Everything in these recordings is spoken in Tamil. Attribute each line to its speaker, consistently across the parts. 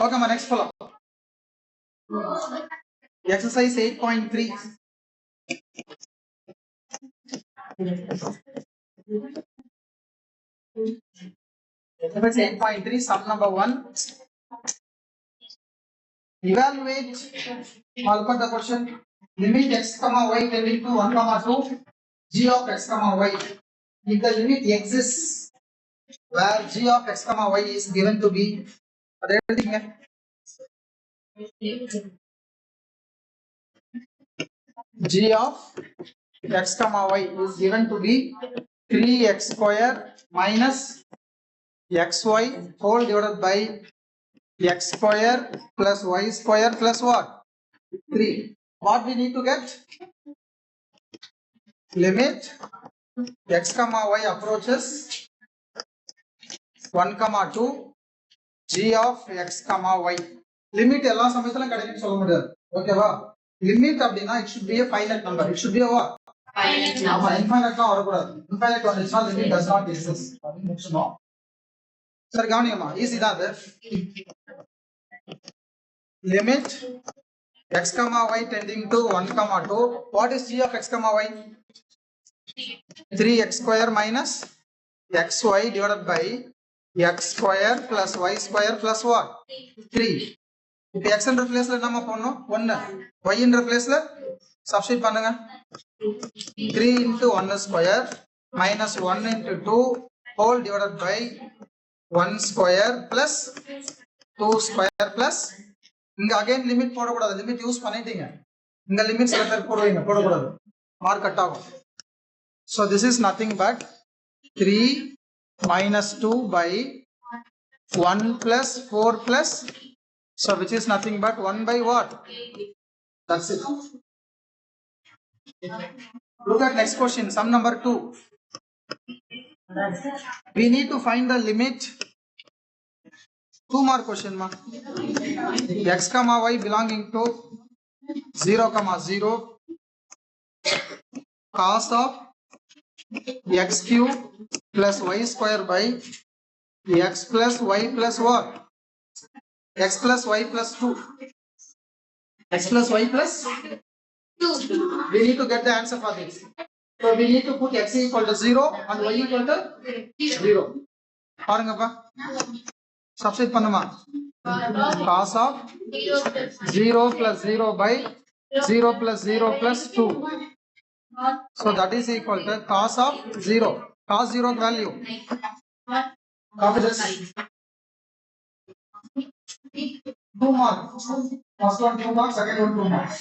Speaker 1: Okay, my next follow. Exercise 8.3. Exercise 8.3, sum number 1. Evaluate, I'll put the question. Limit x comma y tending to 1 comma 2, g of x comma y. If the limit exists where g of x comma y is given to be, g of x comma y is given to be 3x square minus xy whole divided by x square plus y square plus what? 3. What we need to get? Limit x comma y approaches 1 comma 2 g of x comma y. Limit எல்லா சமயத்திலும் கிடைக்கும்னு சொல்ல முடியாது. ஓகேவா? Limit அப்படினா it should be a finite number. It should be a what? Finite number. Infinite தான் வரக்கூடாது. Infinite வந்துச்சுனா limit does not exist. அது முக்கியம். சரி கவனிங்கம்மா, ஈஸி தான் அது. Limit x comma y tending to 1 comma 2. What is g of x comma y? 3x square minus xy divided by x square plus y square plus what? 3. இப்போ x என்ற பிளேஸ்ல என்னமா போடணும்? 1. y என்ற பிளேஸ்ல சப்ஸ்டிட் பண்ணுங்க. 3 into 1 square minus 1 into 2 whole divided by 1 square plus 2 square plus இங்க again லிமிட் போடக்கூடாது. லிமிட் யூஸ் பண்ணிட்டீங்க. இந்த லிமிட் சில பேர் போடுவீங்க, போடக்கூடாது. மார்க் கட் ஆகும். So this is nothing but 3 minus 2 by 1 plus 4 plus, so which is nothing but 1 by what? That's it. Look at next question, sum number 2. We need to find the limit. 2 more question ma. X comma y belonging to 0 comma 0 cos of x cube plus y square by x plus y plus what? X plus y plus 2. X plus y plus 2. We need to get the answer for this. So we need to put x equal to 0 and y equal to 0. பாருங்கப்பா, சப்ஸ்டிட் பண்ணுமா. Cos of 0 plus 0 by 0 plus 0 plus 2. So that is equal to cos of 0. Cos 0 value. Copy this. 2 marks. First one 2 marks, second one 2 marks.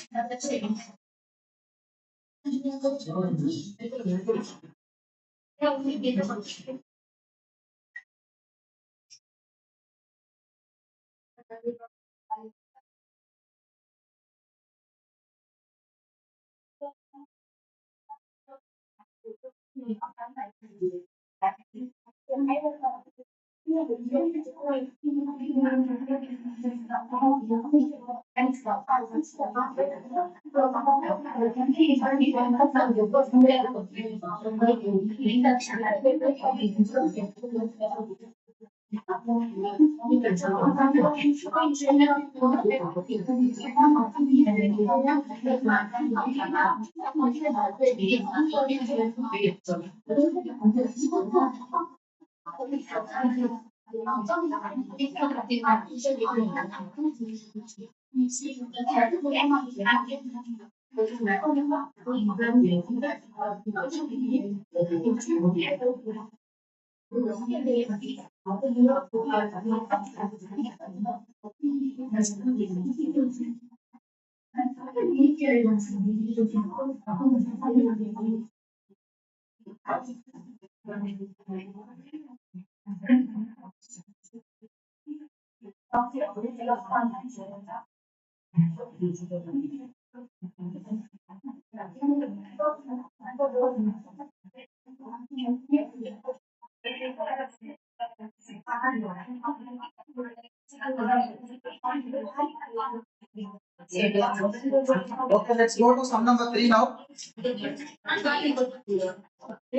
Speaker 1: Okay, let's go to sum number 3 now.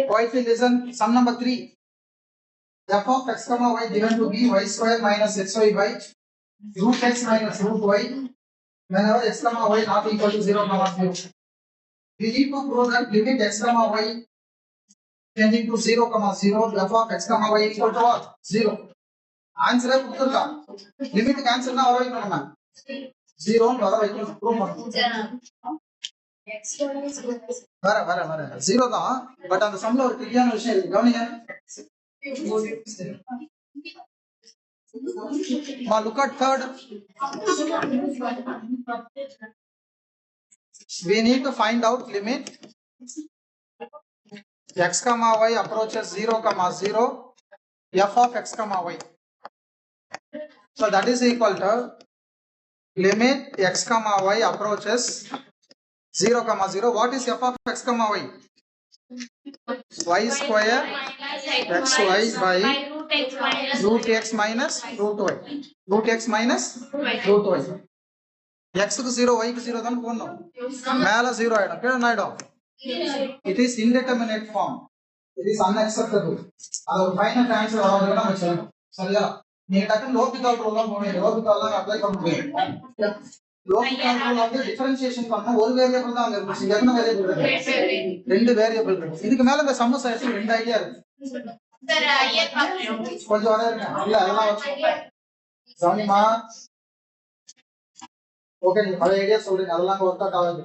Speaker 1: Quietly listen. Sum number 3. F of x comma y given to be y square minus xy by root x minus root y whenever x comma y not equal to 0 comma 0. We need to prove that limit x comma y tending to 0 comma 0 f of x comma y equal to what? 0. Answer கொடுத்துருக்கா லிமிட் கேன்சல்னா வர வைக்கணும் நான் 0 வர வைக்கணும் ப்ரூவ் பண்ணணும் வர வர வர 0 தான் பட் அந்த சம்ல ஒரு கிளியான விஷயம் இருக்கு கவனிங்க look at third. We need to find out limit x comma y approaches 0 comma 0 f of x comma y. So that is equal to limit x comma y approaches 0 comma 0. What is f of x comma y? Y square xy by root x minus root y. Root x minus root y. x க்கு 0 y க்கு 0 தான் போடணும் மேல 0 ஆயிடும் கீழ என்ன ஆயிடும் it is indeterminate form. It is unacceptable. அது ஒரு ஃபைனல் ஆன்சர் வரதுக்கு நம்ம சொல்லணும் சரியா நீங்க டக்கு லோபிதால் ரூல் தான் போவீங்க லோபிதால் தான் அப்ளை பண்ண முடியும் லோபிதால் ரூல் வந்து டிஃபரன்ஷியேஷன் பண்ண ஒரு வேரியபிள் தான் அங்க இருக்கு இங்க என்ன வேரியபிள் இருக்கு ரெண்டு வேரியபிள் இருக்கு இதுக்கு மேல இந்த சம் சைஸ் ரெண்டு ஐடியா இருக்கு சார் ஐயா பாக்குறோம் கொஞ்சம் வர இருக்கு இல்ல அதெல்லாம் வச்சு கவனிமா ஓகே நீங்க பல ஐடியா சொல்றீங்க அதெல்லாம் ஒர்க் அவுட் ஆகுது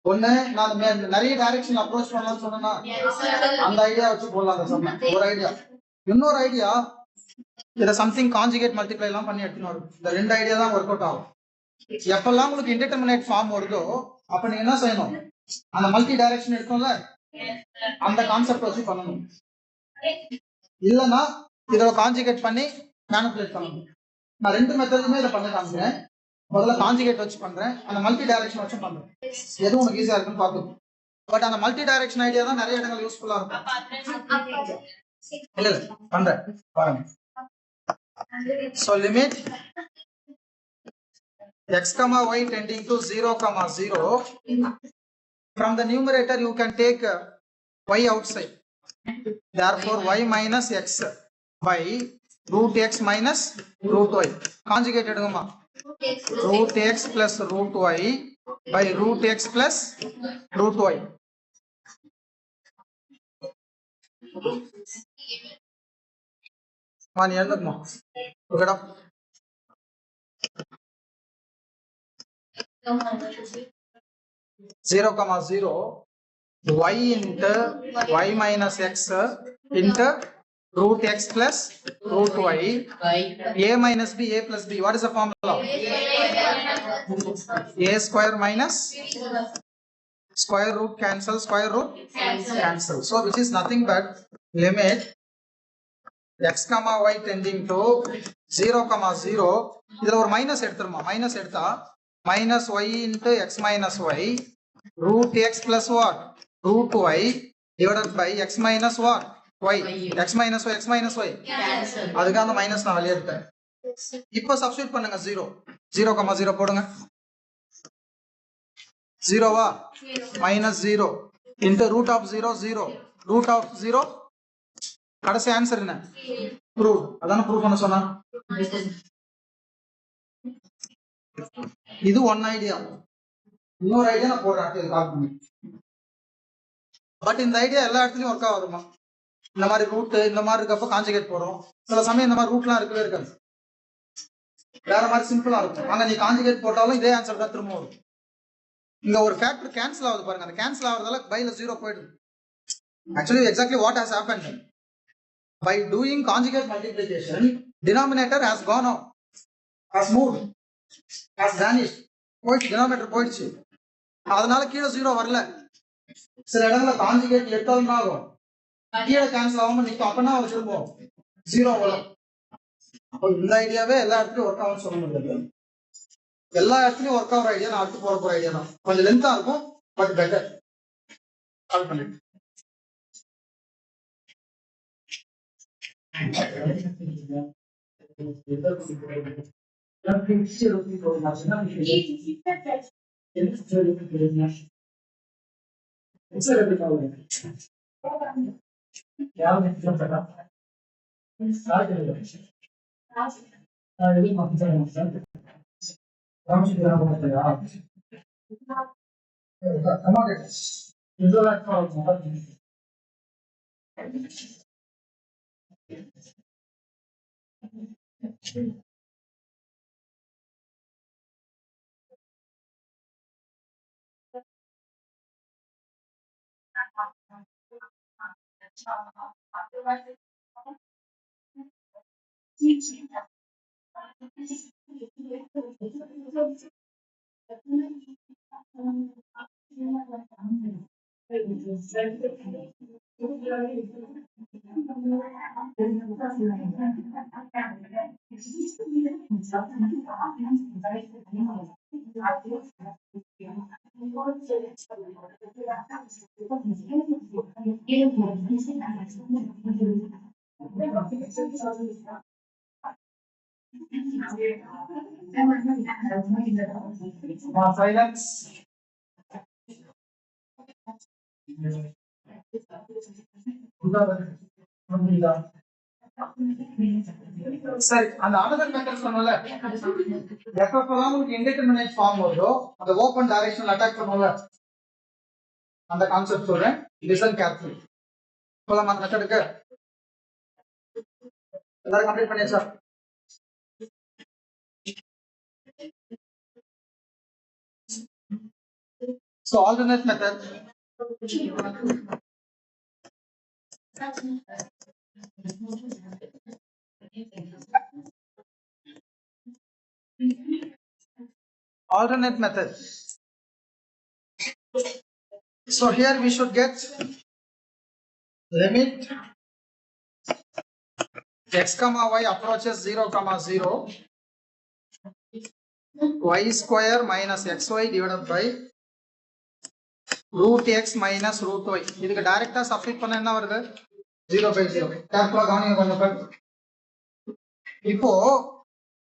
Speaker 1: ஒண்ணு நான் நிறைய டைரக்ஷன் அப்ரோச் பண்ணலாம்னு சொன்னா அந்த ஐடியா வச்சு போடலாம் அந்த சொன்னேன் ஒரு ஐடியா இன்னொரு ஐடியா இத சம்திங் கான்ஜுகேட் மல்டிப்ளை எல்லாம் பண்ணி எடுத்துன்னு வரும் இந்த ரெண்டு ஐடியா தான் ஒர்க் அவுட் ஆகும் எப்பெல்லாம் உங்களுக்கு இன்டர்மினேட் ஃபார்ம் வருதோ அப்ப நீங்க என்ன செய்யணும் அந்த மல்டி டைரக்ஷன் எடுக்கும்ல அந்த கான்செப்ட் வச்சு பண்ணணும் இல்லனா இதோட கான்ஜுகேட் பண்ணி மேனிபுலேட் பண்ணணும் நான் ரெண்டு மெத்தடுமே இத பண்ண காமிக்கிறேன் முதல்ல கான்ஜுகேட் வச்சு பண்றேன் அந்த மல்டி டைரக்ஷன் வச்சு பண்றேன் எது உங்களுக்கு ஈஸியா இருக்குன்னு பாத்துக்கோ பட் அந்த மல்டி டைரக்ஷன் ஐடியா தான் நிறைய இடங்கள் யூஸ்ஃபுல்லா இருக்கும் இல்ல பண்றேன் பாருங்க so limit x comma y tending to 0 comma 0 from the numerator you can take y outside therefore y minus x by root x minus root y conjugate எடுங்கம்மா root x plus root y by root x plus root y man எழுதுமா ஓகேடா 0 comma 0 y into y minus x into root x plus root y a minus b a plus b what is the formula a square minus square root cancel so which is nothing but limit x comma y tending to 0 comma 0 இதுல ஒரு மைனஸ் எடுத்துறோமா மைனஸ் எடுத்தா minus y into x minus y root x plus what root y divided by x minus what y x minus y அதுக்கு அந்த மைனஸ் நான் வெளிய எடுத்தேன் இப்போ சப்ஸ்டிட்யூட் பண்ணுங்க 0 0 போடுங்க 0 வா minus 0 into root of 0 root of 0 கடைசி ஆன்சர் என்ன ப்ரூவ் அதான ப்ரூவ் பண்ண சொன்னா இது ஒன் ஐடியா இன்னொரு ஐடியா நான் போடுறேன் கால் பண்ணி பட் இந்த ஐடியா எல்லா இடத்துலயும் ஒர்க் ஆகுதுமா இந்த மாதிரி ரூட் இந்த மாதிரி இருக்கப்ப கான்ஜுகேட் போடுறோம் சில சமயம் இந்த மாதிரி ரூட்லாம் இருக்கவே இருக்காது வேற மாதிரி சிம்பிளா இருக்கும் ஆனா நீ கான்ஜுகேட் போட்டாலும் இதே ஆன்சர் தான் திரும்ப வரும் இங்க ஒரு ஃபேக்டர் கேன்சல் ஆகுது பாருங்க அந்த கேன்சல் ஆகுறதால பைல 0 போயிடுது actually exactly what has happened by doing conjugate multiplication denominator has gone out has moved has vanished போயிடுச்சு denominator போயிடுச்சு அதனால கீழே 0 வரல சில இடங்கள்ல கான்ஜுகேட் எடுத்தாலும் ஆகும் கீழே கேன்சல் ஆகாம நிக்கும் அப்பனா அவர் திரும்பவும் 0 வரும் அப்போ இந்த ஐடியாவே எல்லா இடத்துலயும் ஒர்க் ஆகும்னு சொல்ல முடியாது எல்லா இடத்துலயும் ஒர்க் ஆகிற ஐடியா நான் அடுத்து போற ஐடியா தான் கொஞ்சம் லென்த்தா இருக்கும் பட் பெட்டர் கால் பண்ணிட்டு silence. சரி, அந்த அனதர் மெத்தட் சொன்னல, எப்பப்பெல்லாம் உங்களுக்கு இன்டிடெர்மினேட் ஃபார்ம் வருதோ அந்த ஓபன் டைரக்ஷன்ல அட்டாக் பண்ணுவோம்ல, அந்த கான்செப்ட் சொல்றேன். Listen carefully. போலாம் அந்த மெத்தடுக்கு. எல்லாரும் கம்ப்ளீட் பண்ணியாச்சா? So alternate method. Alternate method. So here we should get limit x comma y approaches 0 comma 0 y square minus xy divided by root x minus root y. இதுக்கு டைரக்டா சப்ஸ்டிட் பண்ண என்ன வருது? 0/0. கேர்ஃபுல்லா கவனிங்க கொஞ்சம். இப்போ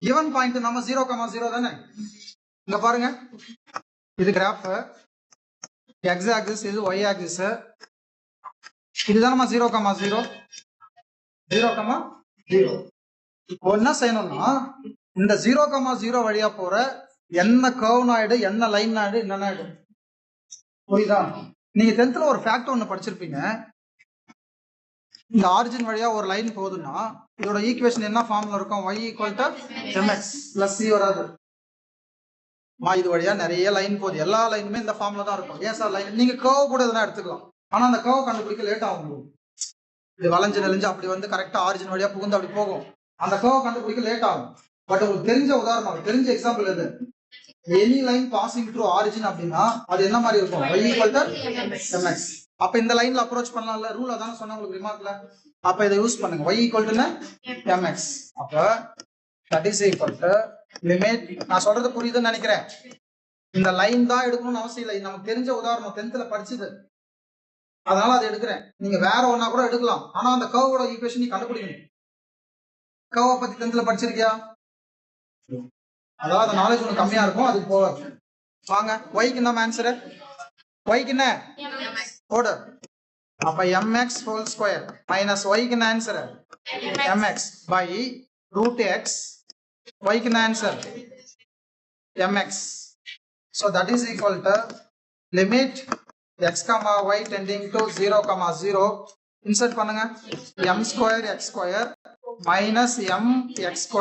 Speaker 1: given point நம்ம 0 comma 0 தானே. இங்க பாருங்க, இது கிராஃப், x axis இது y axis, இதுதான் நம்ம 0 comma 0 0 comma 0. இப்போ என்ன செய்யணும்னா இந்த 0 comma 0 வழியா போற என்ன கர்வ் நாய்டு என்ன லைன் நாய்டு என்ன நாய்டு புரியுதா? நீங்க 10th ஒரு ஃபேக்ட் ஒன்னு படிச்சிருப்பீங்க. இந்த ஆரிஜின் வழியா ஒரு லைன் போகுதுன்னா இதோட ஈக்குவேஷன் என்ன ஃபார்ம்ல இருக்கும்? y = mx + c வராது. இது வழியா நிறைய லைன் போகுது, எல்லா லைனுமே இந்த ஃபார்ம்ல தான் இருக்கும். ஏன் சார் லைன்? நீங்க கர்வ் கூட இதெல்லாம் எடுத்துக்கலாம், ஆனா அந்த கர்வ் கண்டுபிடிக்க லேட் ஆகும். இது வளைஞ்சு நெளிஞ்சு அப்படி வந்து கரெக்டா ஆரிஜின் வழியா புகுந்து அப்படி போகும். அந்த கர்வ் கண்டுபிடிக்க லேட் ஆகும். பட் உங்களுக்கு தெரிஞ்ச உதாரணம், தெரிஞ்ச எக்ஸாம்பிள் எது? Any line passing through origin அப்படின்னா அது என்ன மாதிரி இருக்கும்? y = mx. அப்ப இந்த லைன்ல அப்ரோச் பண்ணலாம்ல, ரூல் அதான சொன்னா உங்களுக்கு ரிமார்க்ல. அப்ப இதை யூஸ் பண்ணுங்க, y = mx. அப்ப that is equal to limit. நான் சொல்றது புரியுதுன்னு நினைக்கிறேன். இந்த லைன் தான் எடுக்கணும்னு அவசியம் இல்லை, நமக்கு தெரிஞ்ச உதாரணம் 10th படிச்சது, அதனால அதை எடுக்கிறேன். நீங்க வேற ஒன்னா கூட எடுக்கலாம், ஆனா அந்த கர்வோட ஈக்குவேஷன் நீ கண்டுபிடிக்கணும். கர்வை பத்தி 10th படிச்சிருக்கியா? அதாவது நாலேஜ் ஒன்று கம்மியா இருக்கும், அதுக்கு போவாது. வாங்க, ஒய்க்கு என்ன ஆன்சர்? ஒய்க்கு என்ன போடு? அப்ப mx whole square minus ஒய்க்கு என்ன answer? mx by root x. ஒய்க்கு என்ன answer? mx. So that is equal to limit x comma y tending to 0 comma 0. Insert பண்ணுங்க, m² x² minus mx²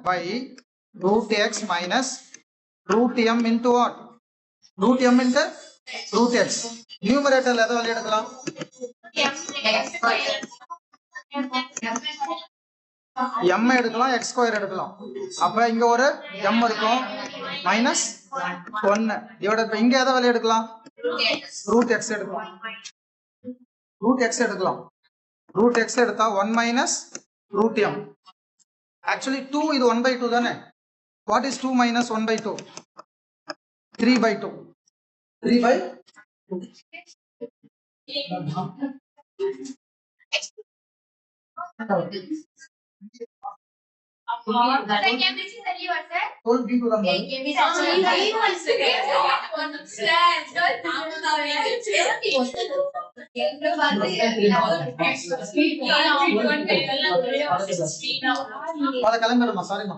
Speaker 1: by root x minus root m into what? Root m into root x. Numerator எதை வழி எடுக்கலாம்? m எடுக்கலாம், x² எடுக்கலாம். அப்ப இங்க ஒரு m இருக்கும் minus 1 divided by இங்க எதை வழி எடுக்கலாம்? root x எடுக்கலாம். root x எடுக்கலாம். root x எடுத்தா 1 minus root m. Actually 2 இது 1/2 தானே. What is 2 minus 1/2? 3/2. 3/2. கிளம்பிடுமா? சாரிமா.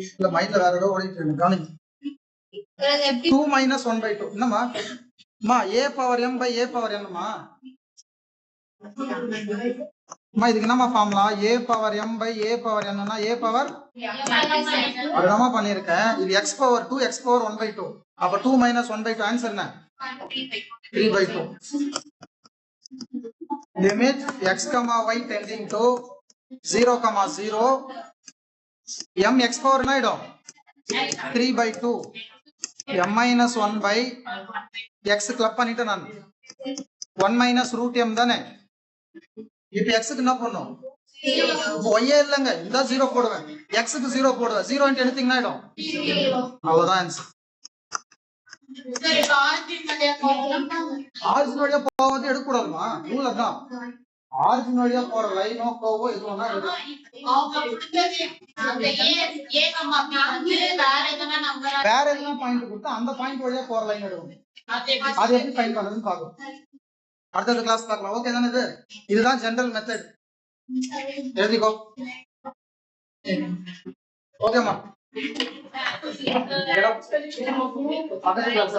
Speaker 1: இல்ல மைண்ட்ல வேற ஏதோ ஓடிட்டு இருக்கு கவனிங்க. 2 minus 1/2 என்னம்மா அம்மா a power m by a power n மா அம்மா இதுக்கு என்னம்மா formula a power m by a power n னா a power அதுதான் பண்ணிருக்கேன். இது x power 2 x power 1/2 அப்ப 2 minus 1/2 ஆன்சர் என்ன 3/2. limit x comma y tending to 0 comma 0 m x power என்ன ஆயிடும் 3/2 m minus 1 by x club பண்ணிட்டு நான் 1 minus root m தானே. இப்ப x க்கு என்ன பண்ணும் y இல்லங்க இந்த 0 போடுவேன் x க்கு 0 போடுவேன் 0 into anything ஆயிடும் அவ்வளவுதான் ஆன்சர். ஆரிஜின் வழியா போவது எடுக்க கூடாதுமா ரூல் அதான். ஆரிஜின் வழியா போற லைனோ கோவோ எதுனா வேற எதுனா பாயிண்ட் கொடுத்தா அந்த பாயிண்ட் வழியா போற லைன் எடுக்கணும். அது எப்படி ஃபைண்ட் பண்றதுன்னு பாக்கணும். அடுத்த கிளாஸ் பார்க்கலாம். ஓகே தானே இது இதுதான் ஜெனரல் மெத்தட். எழுதிக்கோ. ஓகேமா அடுத்த கிளாஸ்